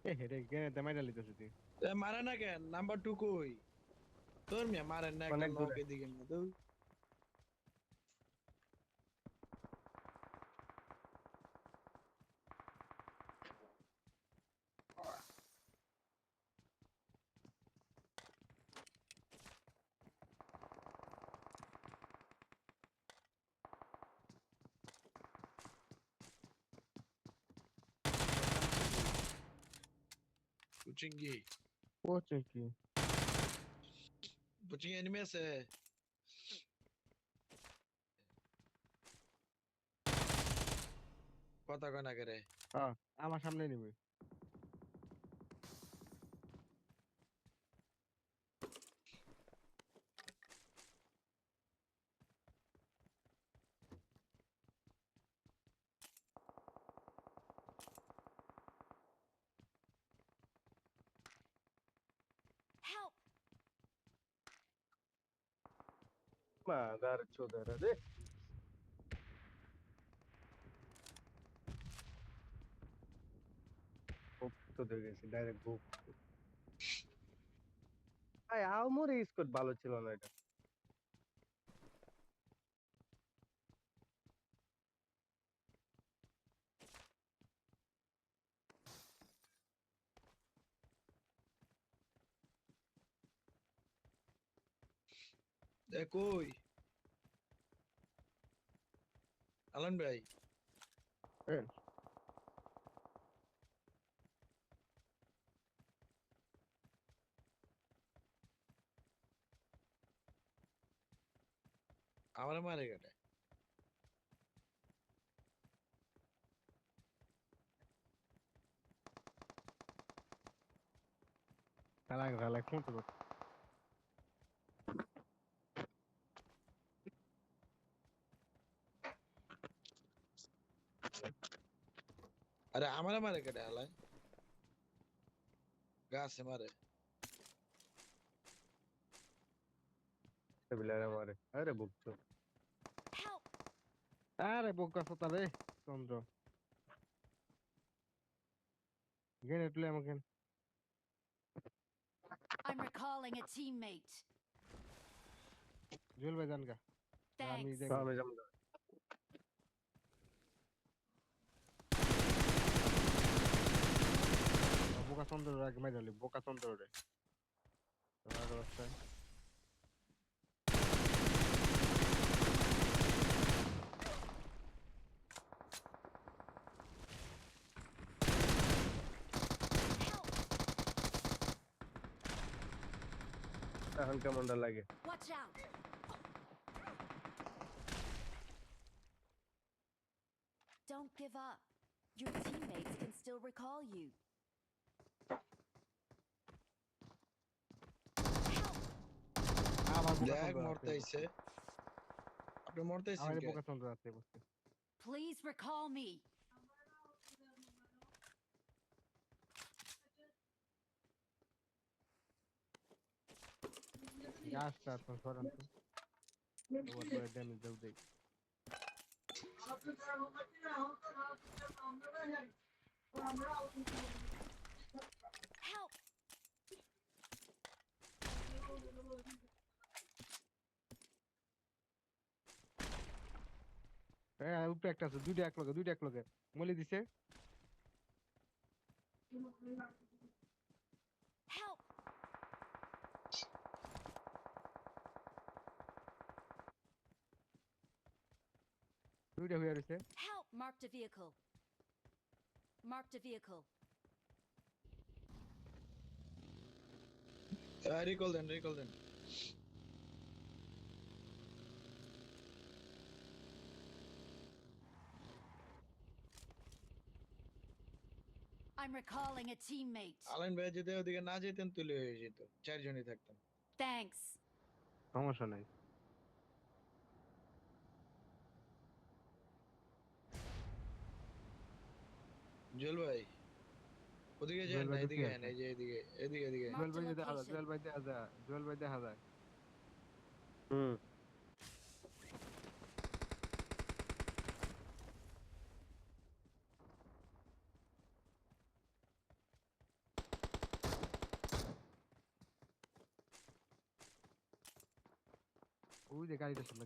এ হেরে কেন তেমাইরা লিতেছিস তুই? মারে না কেন? নাম্বার 2 কই? তোর মিয়া মারেন না একটা অনেক নক দূরে। এদিকে না তো। পুচিঙ্গি কোচে কি? পুচিঙ্গি এনিমি আছে। কথা কয় না কে রে? হ্যাঁ, আমার সামনে নিবি। Help! মাদার চোদারা রে। খুব তো দেখে গেছি ডাইরেক্ট বুক। ভাই আমার স্কোর ভালো ছিল না এটা। এ কই? আলম ভাই হ্যাঁ, আমার মারে কেটে। তারা ভালো ফোন তো ধর। আরে আমার মারে কেটে আলাই গাছে মারে। বিলারে মারে আরে বুক তো। Help! আরে বোকা ফোতা রে চন্দ্র। গ্রেনেড লই আমাকে। I'm recalling a teammate. Jewel ভাই জান গা। আমি Thanks. যাই। আমি যাম না। বোকা চন্দ্র রাখ মাইরালি বোকা চন্দ্র রে। তোমার অবস্থায় Help! এখন কেমনটা লাগে? Watch out! Don't give up. Your teammates can still recall you. Help! আবার বোকা দেখ চন্দ্র আছে মরতে বসে। আইছে। আপনি মরতে আইছেন আমার কে? বোকা চন্দ্র আছে বসে। Please recall me. গাছটা তো সরান তো। ওর করে ড্যামেজ দাও দেই। Help! হ্যাঁ উপরে একটা আছে দুইটা এক লগে মলি দিছে। Help! দুইটা হইয়া রইছে। Help! Marked a vehicle. Marked a vehicle. Recall দেন রিকল দেন। I'm recalling a teammate. আলাইন ভাই যদি ওদিকে না যেতেন তুলে হয়ে যেত, চারজনই থাকতাম। Thanks. সমস্যা নাই। জুয়েল ভাই ওদিকে যান জুয়েল না, ভাই তো কি এদিকে আন, আছে? এই যে এদিকে এদিকে এদিকে। জুয়েল Marked a ভাই দেখা যায় location. জুয়েল ভাই দেখা যায় জুয়েল ভাই দেখা যায়। হুম। ওই যে গাড়িটার সামনে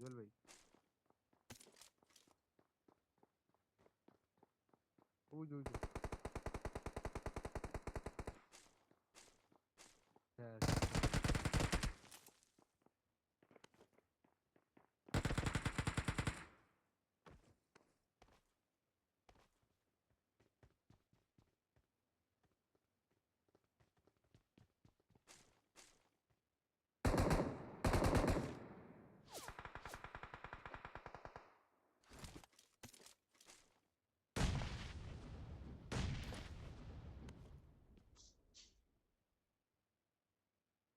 জুয়েল ভাই। ওই যে হ্যাঁ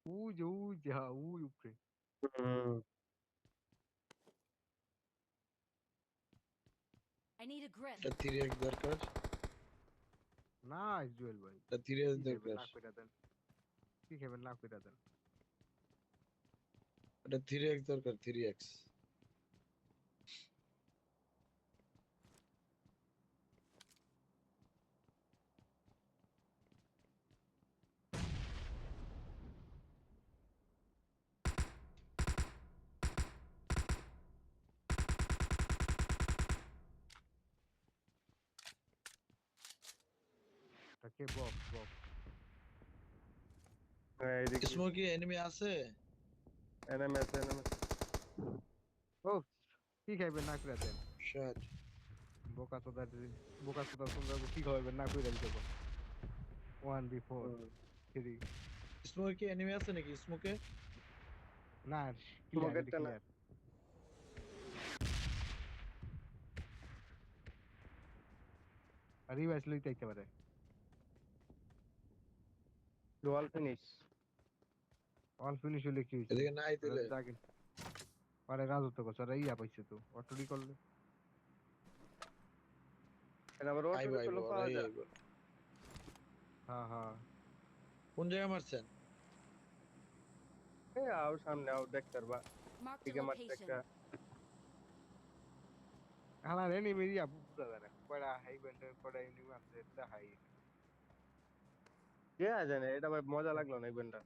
ওই যে হ্যাঁ ওই উপরে। হুম। I need a grip. এটা 3x দরকার, না জুয়েল ভাই এটা 3x কি খাইবেন দরকার, না কইরা দেন, কি খাইবেন না কইরা দেন। এটা 3x দরকার, 3x। তাকে বক হ্যাঁ, এদিকে স্মোকি এনিমি আছে? এনএমএস। ও কি খাইবেন না কইরা দেন। শট। বোকা চোদা সুন্দর কি খাইবেন না কইরা দিতে কোন 1v4 3 স্মোকি এনিমি আছে নাকি স্মোকে? না ক্লিয়ার তোমাকেরটা না। ক্লিয়ার। রিভাইস লইতে আইতে পারে। Dual finish. অল ফিনিশ হলে কি হইছে এদিকে নাই দিলে জাগেন আরে রাজত্ব করছে আরে ইয়া পাইছে তো অটোরি করলে। এটা আবার অটো আইবো আইবো রিকল পাওয়া ওরাই যায়। আইবো। হ্যাঁ কোন জায়গায় মারছেন? এই আও সামনে আও দেখতে পারবা। Marked a দিকে মারছে location. একটা। হালা রে নিমি ইয়া বুঝা যায় না কয়টা হাই বেন্ডার কয়টা এনিমি আছে এটা হাই। কে জানে, এটা ভাই মজা লাগলো না ইভেন্টটা।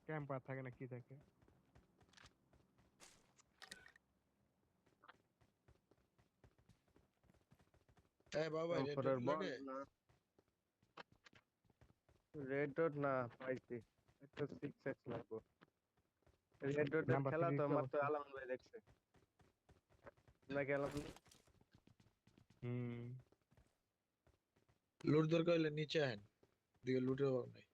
ক্যাম্পার থাকে না কি থাকে। এই বাবা রেড ফরের ডট বল লাগে। না, রেড ডট না পাইছি। একটা 6x লাগবে। রেড ডটের নাম্বার খেলা 3 তো কি মাত্র অবস্থা? আলাম ভাই দেখছে নাকি আলাম? হুম লুট দরকার হলে নিচে আহেন, দিকে লুটের অভাব নাই।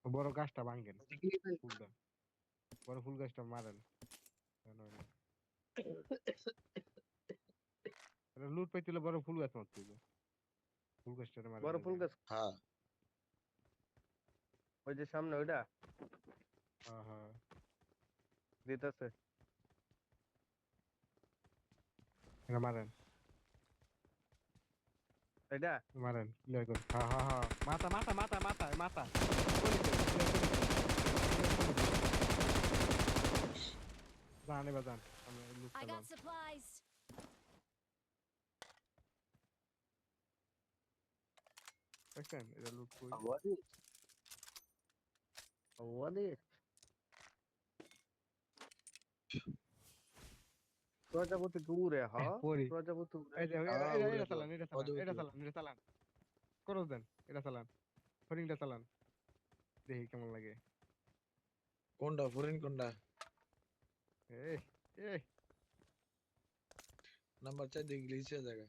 বড় গাছটা ভাঙেন ফুলটা বড় ফুল গাছটা মারেন। লুট পাইতে হলে বড় ফুল গাছ মারতে হবে ফুল গাছটা মারেন বড় এই ফুল যে। গাছ হ্যাঁ ওই যে সামনে ওইটা হ্যাঁ দিতেছে। এটা মারেন এটা মারেন ক্লিয়ার করুন। হ্যাঁ মাথা জান এবার জান আমরা লুট I পেলাম। got supplies. দেখছেন এটা লুট কই আওয়াদি আওয়াদি প্রজাপতি দূরে হ্যাঁ, পরি প্রজাপতি এই যে হ্যাঁ উড়ে এটা তো চালান অদ্ভুত। এটা চালান করো দেন এটা চালান ফরিংটা চালান দেখি কেমন লাগে। কোনটা ফরেন কোনটা? এই এই নাম্বার 4 দিকে গ্লিচে জায়গা।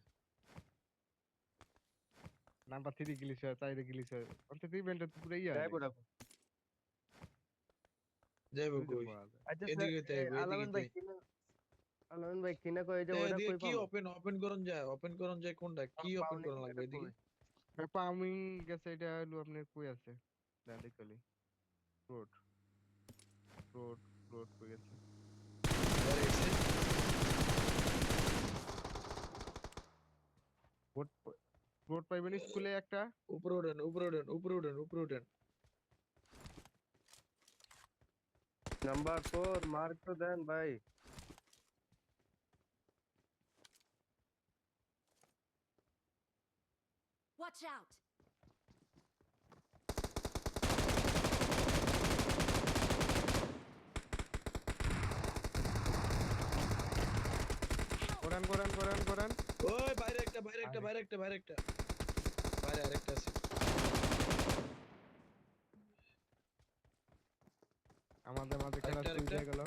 নাম্বার 3 গিলিস হয় 4 গিলিস হয় অন্তত ইভেন্টে তো পুরো ইয়া যাই নেই বড়। যাইবো দুইটা কই? পাওয়া যায়। আচ্ছা স্যার, এদিকে তাইবো এদিকে আলামিন ভাই তাই। কিনা, আলামিন ভাই কিনা কই যে এ ওটা এদিকে কই কি পাবো? ওপেন করন যায় কোনটা? কি ওপেন পাওনি করন লাগবে এটা এদিকে? কই? পামিং গেছে এটা হলো আপনার কই আছে দেন দেখলি রোড রোড রোড কই গেছে। আরে এসে রোড রোড পাইবেন স্কুলে একটা উপরে উঠেন। নাম্বার 4 মার্ক তো দেন ভাই। Watch out. করেন। ওই বাইরে একটা বাইরে আরেকটা আছে। আমাদের মাঝে খেলা আরেকটা, শুরু হয়ে গেল।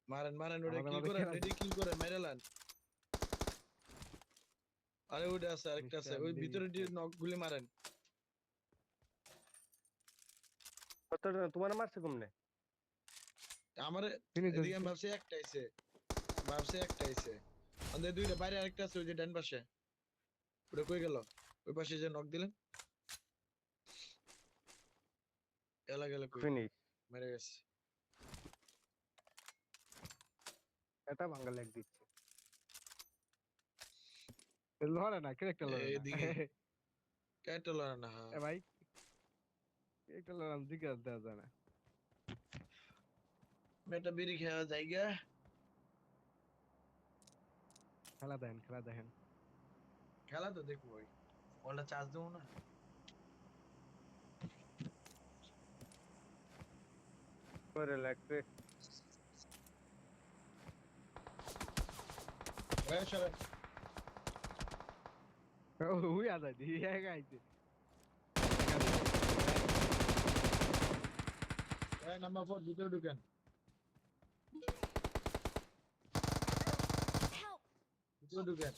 মারেন ওটা আমাদের কিল মাঝে করেন, খেলা- রেডি কিল করেন, মেরে লান। আরে ওটা আছে, আরেকটা আছে, ওই ভিতরে দিয়ে নক গুলি মারেন। তোমার মারছে কমনে? আমারে Finish এদিকে আমি হয়েছে। ভাবছি একটা আইছে। আমাদের দুইটা বাইরে আরেকটা আছে, ওই যে ডান পাশে। ওটা কই গেল? ওই পাশে যে নক দিলেন, গেল কই? ফিনিশ। মেরে গেছে। এটা বাঙ্গাল এক দিচ্ছে। লড়ে না, ক্যারেক্টার লড়ে না। এইদিকে ক্যারেক্টার লড়া না, হ্যাঁ। এ ভাই, ক্যারেক্টার লড়ান জিজ্ঞাসা দেওয়া যায় না। মেটা বিড়ি খাওয়া জায়গা। খেলা দেখেন। খেলা তো দেখবো, ওই ফোনটা চার্জ দেবো না। করে লাগবে। সরেন। ওই আদায় দি এক আইছে। নাম্বার 4 ভিতরে ঢুকেন। Help! ভিতরে ঢুকেন।